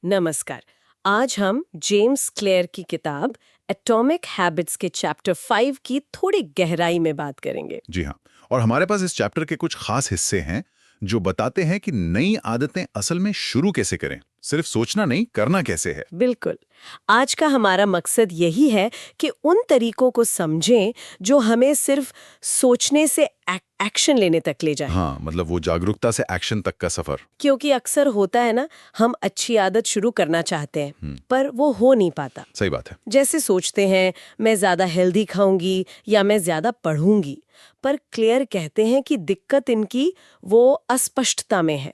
नमस्कार। आज हम जेम्स क्लेयर की किताब एटॉमिक हैबिट्स के चैप्टर 5 की थोड़ी गहराई में बात करेंगे। जी हाँ। और हमारे पास इस चैप्टर के कुछ खास हिस्से हैं जो बताते हैं कि नई आदतें असल में शुरू कैसे करें। सिर्फ सोचना नहीं, करना कैसे है। बिल्कुल। आज का हमारा मकसद यही है कि उन तरीकों को समझें जो हमें सिर्फ सोचने से एक्शन लेने तक ले जाए। हाँ, मतलब वो जागरूकता से एक्शन तक का सफर। क्योंकि अक्सर होता है ना, हम अच्छी आदत शुरू करना चाहते हैं पर वो हो नहीं पाता। सही बात है। जैसे सोचते हैं मैं ज्यादा हेल्दी खाऊंगी या मैं ज्यादा पढ़ूंगी, पर क्लियर कहते हैं कि दिक्कत इनकी वो अस्पष्टता में है।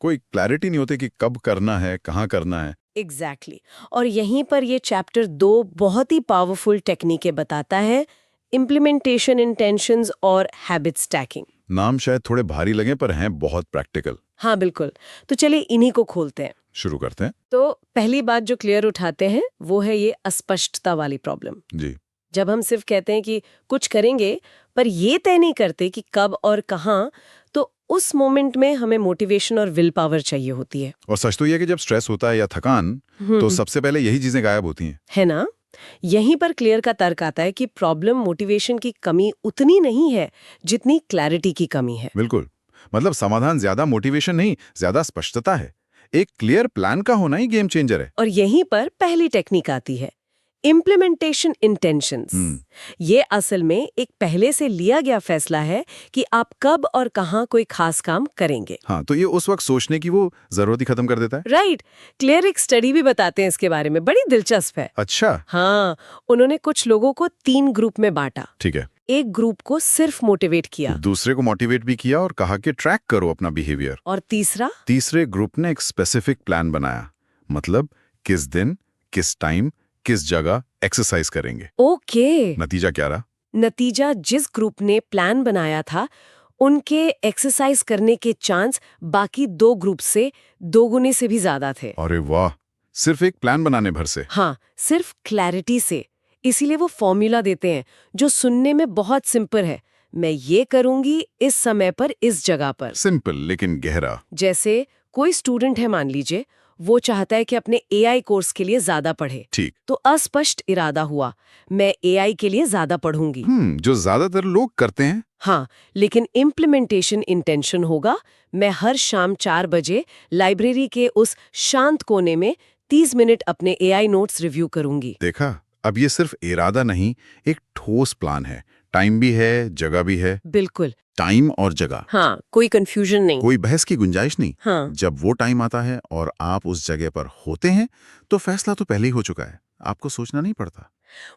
कोई क्लैरिटी नहीं होती कि कब करना है, कहाँ करना है। एग्जैक्टली और यहीं पर ये चैप्टर 2 बहुत ही पावरफुल टेक्निकें बताता है, इम्प्लीमेंटेशन इंटेंशंस और हैबिट स्टैकिंग। नाम शायद थोड़े भारी लगे पर हैं बहुत प्रैक्टिकल। हाँ बिल्कुल। तो चलिए इन्हीं को खोलते हैं। शुरू करते हैं। तो पहली बात जो क्लियर उठाते हैं वो है ये अस्पष्टता वाली प्रॉब्लम। जी। जब हम सिर्फ कहते हैं कि कुछ करेंगे पर ये तय नहीं करते कि कब और कहाँ, तो उस मोमेंट में हमें मोटिवेशन और विल पावर चाहिए होती है। और सच तो यह है कि जब स्ट्रेस होता है या थकान, तो सबसे पहले यही चीजें गायब होती हैं। है ना। यहीं पर क्लियर का तर्क आता है कि प्रॉब्लम मोटिवेशन की कमी उतनी नहीं है जितनी क्लैरिटी की कमी है। बिल्कुल। मतलब समाधान ज्यादा मोटिवेशन नहीं, ज्यादा स्पष्टता है। एक क्लियर प्लान का होना ही गेम चेंजर है। और यहीं पर पहली टेक्निक आती है, इम्प्लीमेंटेशन इंटेंशंस। ये असल में एक पहले से लिया गया फैसला है कि आप कब और कहाँ कोई खास काम करेंगे। हाँ, तो ये उस वक्त सोचने की वो जरूरत ही खत्म कर देता है। राइट। क्लियर एक स्टडी भी बताते हैं इसके बारे में, बड़ी दिलचस्प है। अच्छा। हाँ, उन्होंने कुछ लोगों को 3 ग्रुप में बांटा। ठीक है। एक ग्रुप को सिर्फ मोटिवेट किया दूसरे को मोटिवेट भी किया और कहा कि ट्रैक करो अपना बिहेवियर। और तीसरे ग्रुप ने एक स्पेसिफिक प्लान बनाया, मतलब किस दिन, किस टाइम, किस जगह एक्सरसाइज करेंगे। ओके। नतीजा क्या रहा? नतीजा, जिस ग्रुप ने प्लान बनाया था उनके एक्सरसाइज करने के चांस बाकी 2 ग्रुप से 2 गुने से भी ज्यादा थे। अरे वाह, सिर्फ एक प्लान बनाने भर से। हाँ, सिर्फ क्लैरिटी से। इसीलिए वो फॉर्मूला देते हैं जो सुनने में बहुत सिंपल है, मैं ये करूंगी इस समय पर इस जगह पर। सिंपल लेकिन गहरा। जैसे कोई स्टूडेंट है, मान लीजिए, वो चाहता है कि अपने एआई कोर्स के लिए ज्यादा पढ़े। ठीक। तो अस्पष्ट इरादा हुआ, मैं एआई के लिए ज्यादा पढ़ूंगी। जो ज्यादातर लोग करते हैं। हाँ, लेकिन इम्प्लीमेंटेशन इंटेंशन होगा, मैं हर शाम 4 बजे लाइब्रेरी के उस शांत कोने में 30 मिनट अपने एआई नोट्स रिव्यू करूंगी। देखा, अब ये सिर्फ इरादा नहीं, एक ठोस प्लान है। टाइम भी है, जगह भी है। बिल्कुल। टाइम और जगह। हाँ, कोई कंफ्यूजन नहीं। कोई बहस की गुंजाइश नहीं। हाँ। जब वो टाइम आता है और आप उस जगह पर होते हैं, तो फैसला तो पहले ही हो चुका है, आपको सोचना नहीं पड़ता।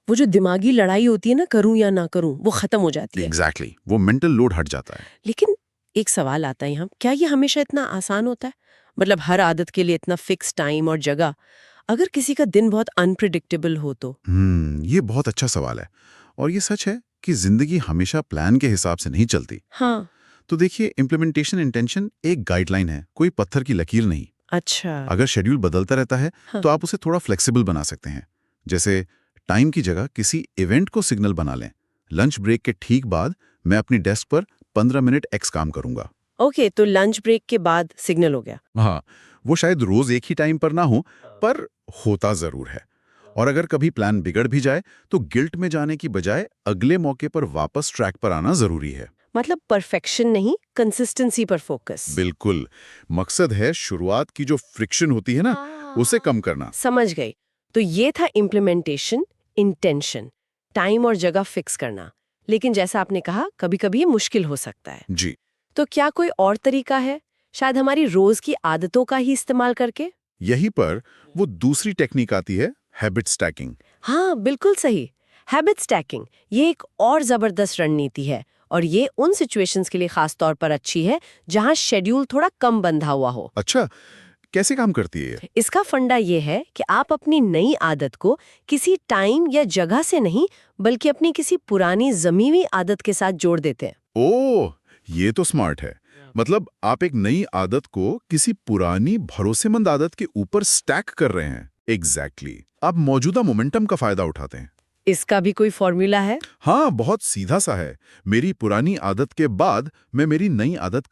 वो जो दिमागी लड़ाई होती है ना, करूं या ना करूं, वो खत्म हो जाती है। एग्जैक्टली, वो मेंटल लोड हट जाता है। लेकिन एक सवाल आता है यहाँ, क्या ये हमेशा इतना आसान होता है? मतलब हर आदत के लिए इतना फिक्स टाइम और जगह? अगर किसी का दिन बहुत अनप्रिडिक्टेबल हो तो? ये बहुत अच्छा सवाल है। और ये सच है कि जिंदगी हमेशा प्लान के हिसाब से नहीं चलती। हाँ। तो देखिए, इम्प्लीमेंटेशन इंटेंशन एक गाइडलाइन है, कोई पत्थर की लकीर नहीं। अच्छा। अगर शेड्यूल बदलता रहता है, हाँ। तो आप उसे थोड़ा फ्लेक्सिबल बना सकते हैं। जैसे टाइम की जगह किसी इवेंट को सिग्नल बना लें। लंच ब्रेक के ठीक बाद मैं अपनी डेस्क पर 15 मिनट एक्स काम करूंगा। ओके, तो लंच ब्रेक के बाद सिग्नल हो गया। हाँ, वो शायद रोज एक ही टाइम पर ना हो, पर होता जरूर है। और अगर कभी प्लान बिगड़ भी जाए, तो गिल्ट में जाने की बजाय अगले मौके पर वापस ट्रैक पर आना जरूरी है। मतलब परफेक्शन नहीं, कंसिस्टेंसी पर फोकस। बिल्कुल। मकसद है शुरुआत की जो फ्रिक्शन होती है ना, उसे कम करना। समझ गई। तो ये था इम्प्लीमेंटेशन, इंटेंशन, टाइम और जगह फिक्स करना। लेकिन जैसा आपने कहा, कभी-कभी ये मुश्किल हो सकता है। जी। तो क्या कोई और तरीका है, शायद हमारी रोज की आदतों का ही इस्तेमाल करके? यहीं पर वो दूसरी टेक्निक आती है, हैबिट स्टैकिंग। हाँ, बिल्कुल सही। हैबिट स्टैकिंग, ये एक और जबरदस्त रणनीति है और ये उन सिचुएशंस के लिए खास तौर पर अच्छी है जहां शेड्यूल थोड़ा कम बंधा हुआ हो। अच्छा, कैसे काम करती है ये? इसका फंडा ये है कि आप अपनी नई आदत को किसी टाइम या जगह से नहीं, बल्कि अपनी किसी पुरानी जमी हुई आदत के साथ जोड़ देते हैं। ओह, ये तो स्मार्ट है। मतलब आप एक नई आदत को किसी पुरानी भरोसेमंद आदत के ऊपर स्टैक कर रहे हैं। एग्जैक्टली। आप मौजूदा मोमेंटम का फायदा उठाते हैं। इसका भी कोई फॉर्मूला है? हाँ, बहुत सीधा सा है। मेरी पुरानी आदत के बाद मैं मेरी नई आदत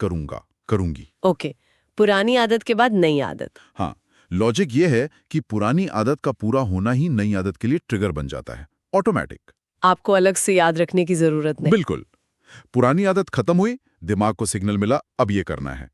करूंगी। ओके, पुरानी आदत के बाद नई आदत। हाँ, लॉजिक ये है कि पुरानी आदत का पूरा होना ही नई आदत के लिए ट्रिगर बन जाता है, ऑटोमेटिक। आपको अलग से याद रखने की जरूरत नहीं। बिल्कुल। पुरानी आदत खत्म हुई, दिमाग को सिग्नल मिला अब ये करना है।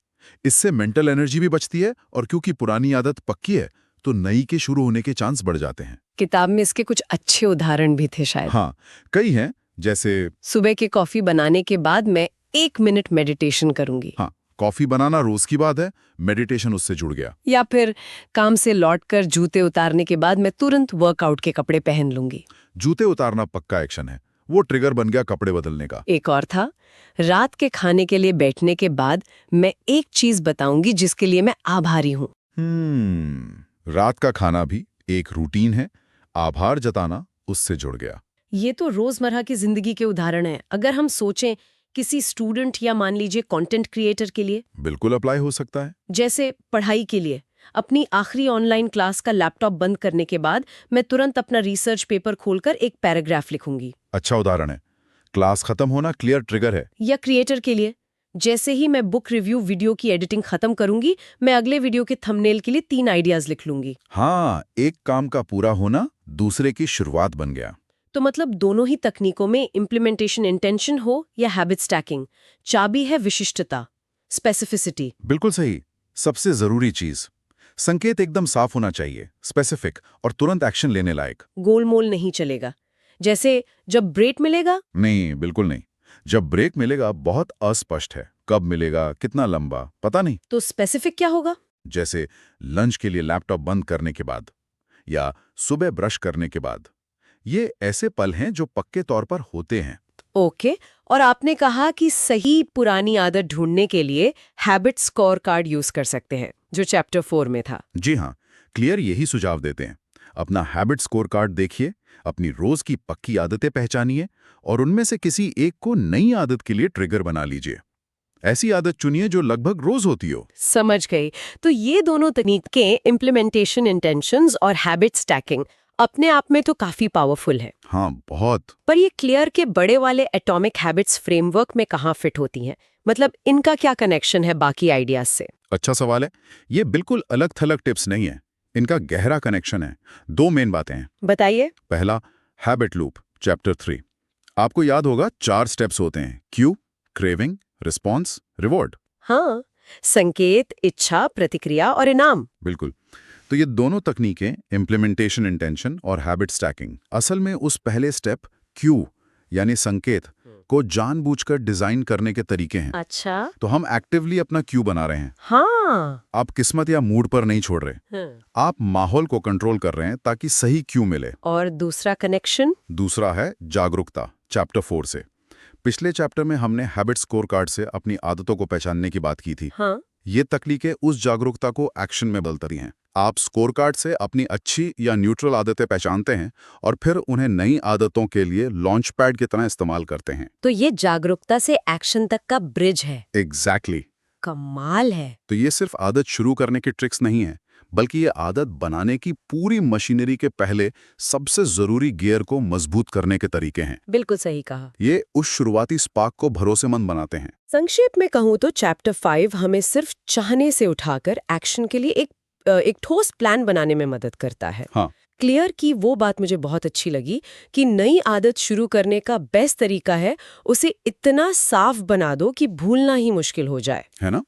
इससे मेंटल एनर्जी भी बचती है और क्योंकि पुरानी आदत पक्की है तो नई के शुरू होने के चांस बढ़ जाते हैं। किताब में इसके कुछ अच्छे उदाहरण भी थे शायद। हाँ, कई हैं, जैसे सुबह के कॉफी बनाने के बाद मैं 1 मिनट मेडिटेशन करूंगी। हाँ, कॉफी बनाना रोज की बात है, मेडिटेशन उससे जुड़ गया। या फिर काम से लौटकर जूते उतारने के बाद मैं तुरंत वर्कआउट के कपड़े पहन लूंगी। जूते उतारना पक्का एक्शन है, वो ट्रिगर बन गया कपड़े बदलने का। एक और था, रात के खाने के लिए बैठने के बाद मैं एक चीज बताऊंगी जिसके लिए मैं आभारी हूँ। रात का खाना भी एक रूटीन है, आभार जताना उससे जुड़ गया। ये तो रोजमर्रा की जिंदगी के उदाहरण हैं। अगर हम सोचें किसी स्टूडेंट या मान लीजिए कंटेंट क्रिएटर के लिए, बिल्कुल अप्लाई हो सकता है। जैसे पढ़ाई के लिए, अपनी आखिरी ऑनलाइन क्लास का लैपटॉप बंद करने के बाद मैं तुरंत अपना रिसर्च पेपर खोलकर एक पैराग्राफ लिखूंगी। अच्छा उदाहरण है, क्लास खत्म होना क्लियर ट्रिगर है। या क्रिएटर के लिए, जैसे ही मैं बुक रिव्यू वीडियो की एडिटिंग खत्म करूंगी, मैं अगले वीडियो के थंबनेल के लिए 3 आइडियाज लिख लूंगी। हाँ, एक काम का पूरा होना दूसरे की शुरुआत बन गया। तो मतलब दोनों ही तकनीकों में इम्प्लीमेंटेशन इंटेंशन हो या हैबिट स्टैकिंग, चाबी है विशिष्टता, स्पेसिफिसिटी। बिल्कुल सही। सबसे जरूरी चीज, संकेत एकदम साफ होना चाहिए, स्पेसिफिक और तुरंत एक्शन लेने लायक। गोलमोल नहीं चलेगा। जैसे जब ब्रेक मिलेगा, नहीं, बिल्कुल नहीं। जब ब्रेक मिलेगा बहुत अस्पष्ट है, कब मिलेगा, कितना लंबा, पता नहीं। तो स्पेसिफिक क्या होगा? जैसे लंच के लिए लैपटॉप बंद करने के बाद या सुबह ब्रश करने के बाद। ये ऐसे पल हैं जो पक्के तौर पर होते हैं। ओके। और आपने कहा कि सही पुरानी आदत ढूंढने के लिए हैबिट स्कोर कार्ड यूज कर सकते हैं, जो चैप्टर 4 में था। जी हाँ, क्लियर यही सुझाव देते हैं। अपना हैबिट स्कोर कार्ड देखिए, अपनी रोज की पक्की आदतें पहचानिए और उनमें से किसी एक को नई आदत के लिए ट्रिगर बना लीजिए। ऐसी आदत चुनिए जो लगभग रोज होती हो। समझ गई। तो ये दोनों तकनीकें, इम्प्लीमेंटेशन इंटेंशंस और हैबिट स्टैकिंग, अपने आप में तो काफी पावरफुल है। हाँ, बहुत। पर ये क्लियर के बड़े वाले एटॉमिक हैबिट्स फ्रेमवर्क में कहाँ फिट होती हैं? मतलब इनका क्या कनेक्शन है बाकी आइडियाज से? अच्छा सवाल है। ये बिल्कुल अलग थलग टिप्स नहीं है, इनका गहरा कनेक्शन है। 2 मेन बातें हैं। बताइए। पहला, हैबिट लूप, चैप्टर 3। आपको याद होगा 4 स्टेप्स होते हैं, क्यू, क्रेविंग, रिस्पॉन्स, रिवॉर्ड। हाँ, संकेत, इच्छा, प्रतिक्रिया और इनाम। बिल्कुल। तो ये दोनों तकनीकें, इम्प्लीमेंटेशन इंटेंशन और हैबिट स्टैकिंग, असल में उस पहले स्टेप क्यू यानी संकेत को जानबूझकर डिजाइन करने के तरीके हैं। अच्छा। तो हम एक्टिवली अपना क्यू बना रहे हैं। हाँ। आप किस्मत या मूड पर नहीं छोड़ रहे, आप माहौल को कंट्रोल कर रहे हैं ताकि सही क्यू मिले। और दूसरा कनेक्शन? दूसरा है जागरूकता, चैप्टर 4 से। पिछले चैप्टर में हमने हैबिट स्कोर कार्ड से अपनी आदतों को पहचानने की बात की थी। हाँ। ये तकनीकें उस जागरूकता को एक्शन में बदलती हैं। आप स्कोर कार्ड से अपनी अच्छी या न्यूट्रल आदतें पहचानते हैं और फिर उन्हें नई आदतों के लिए लॉन्च पैड की तरह इस्तेमाल करते हैं। तो ये जागरूकता से एक्शन तक का ब्रिज है। एग्जैक्टली। कमाल है। तो ये सिर्फ आदत शुरू करने की ट्रिक्स नहीं है, बल्कि ये आदत बनाने की पूरी मशीनरी के पहले सबसे जरूरी गियर को मजबूत करने के तरीके हैं। बिल्कुल सही कहा। ये उस शुरुआती स्पार्क को भरोसेमंद बनाते हैं। संक्षेप में कहूँ तो चैप्टर 5 हमें सिर्फ चाहने से उठाकर एक्शन के लिए एक ठोस प्लान बनाने में मदद करता है। हाँ। क्लियर की वो बात मुझे बहुत अच्छी लगी कि नई आदत शुरू करने का बेस्ट तरीका है उसे इतना साफ बना दो कि भूलना ही मुश्किल हो जाए। है ना?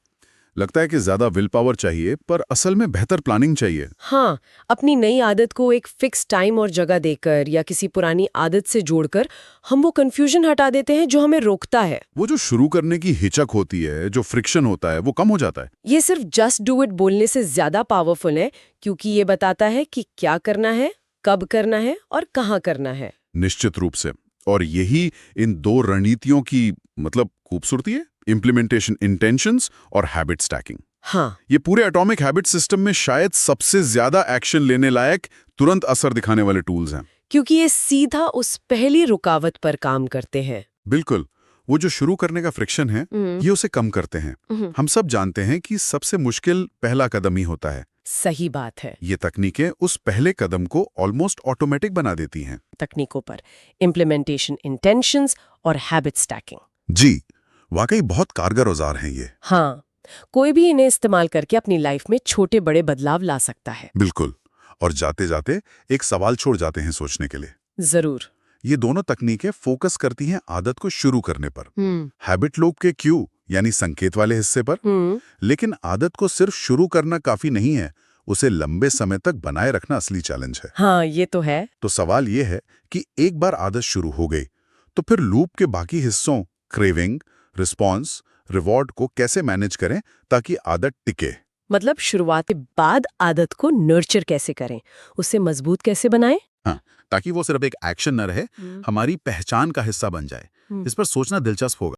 लगता है कि ज्यादा विल पावर चाहिए, पर असल में बेहतर प्लानिंग चाहिए। हाँ, अपनी नई आदत को एक फिक्स टाइम और जगह देकर या किसी पुरानी आदत से जोड़कर हम वो कंफ्यूजन हटा देते हैं जो हमें रोकता है। वो जो शुरू करने की हिचक होती है, जो फ्रिक्शन होता है, वो कम हो जाता है। ये सिर्फ जस्ट डू इट बोलने से ज्यादा पावरफुल है, क्योंकि ये बताता है कि क्या करना है, कब करना है और कहाँ करना है। निश्चित रूप से। और यही इन 2 रणनीतियों की मतलब खूबसूरती है, इम्प्लीमेंटेशन इंटेंशंस और हैबिट स्टैकिंग। हाँ। ये पूरे एटॉमिक हैबिट सिस्टम में शायद सबसे ज्यादा एक्शन लेने लायक, तुरंत असर दिखाने वाले टूल्स हैं। क्योंकि ये सीधा उस पहली रुकावट पर काम करते हैं। बिल्कुल। वो जो शुरू करने का फ्रिक्शन है, ये उसे कम करते हैं। हम सब जानते हैं कि सबसे मुश्किल पहला कदम ही होता है। सही बात है। ये तकनीकें उस पहले कदम को ऑलमोस्ट ऑटोमेटिक बना देती हैं। तकनीकों पर इम्प्लीमेंटेशन इंटेंशंस और हैबिट स्टैकिंग। जी, वाकई बहुत कारगर औजार हैं ये। हाँ, कोई भी इन्हें इस्तेमाल करके अपनी लाइफ में छोटे बड़े बदलाव ला सकता है। बिल्कुल। और जाते जाते एक सवाल छोड़ जाते हैं सोचने के लिए। जरूर। ये दोनों तकनीकें फोकस करती हैं आदत को शुरू करने पर, हैबिट लूप के क्यू यानी संकेत वाले हिस्से पर। लेकिन आदत को सिर्फ शुरू करना काफी नहीं है, उसे लंबे समय तक बनाए रखना असली चैलेंज है। हाँ, ये तो है। तो सवाल ये है कि एक बार आदत शुरू हो गई तो फिर लूप के बाकी हिस्सों क्रेविंग, रिस्पॉन्स, रिवॉर्ड को कैसे मैनेज करें ताकि आदत टिके। मतलब शुरुआत के बाद आदत को नर्चर कैसे करें, उसे मजबूत कैसे बनाएं? हाँ, ताकि वो सिर्फ एक एक्शन न रहे, हमारी पहचान का हिस्सा बन जाए। इस पर सोचना दिलचस्प होगा।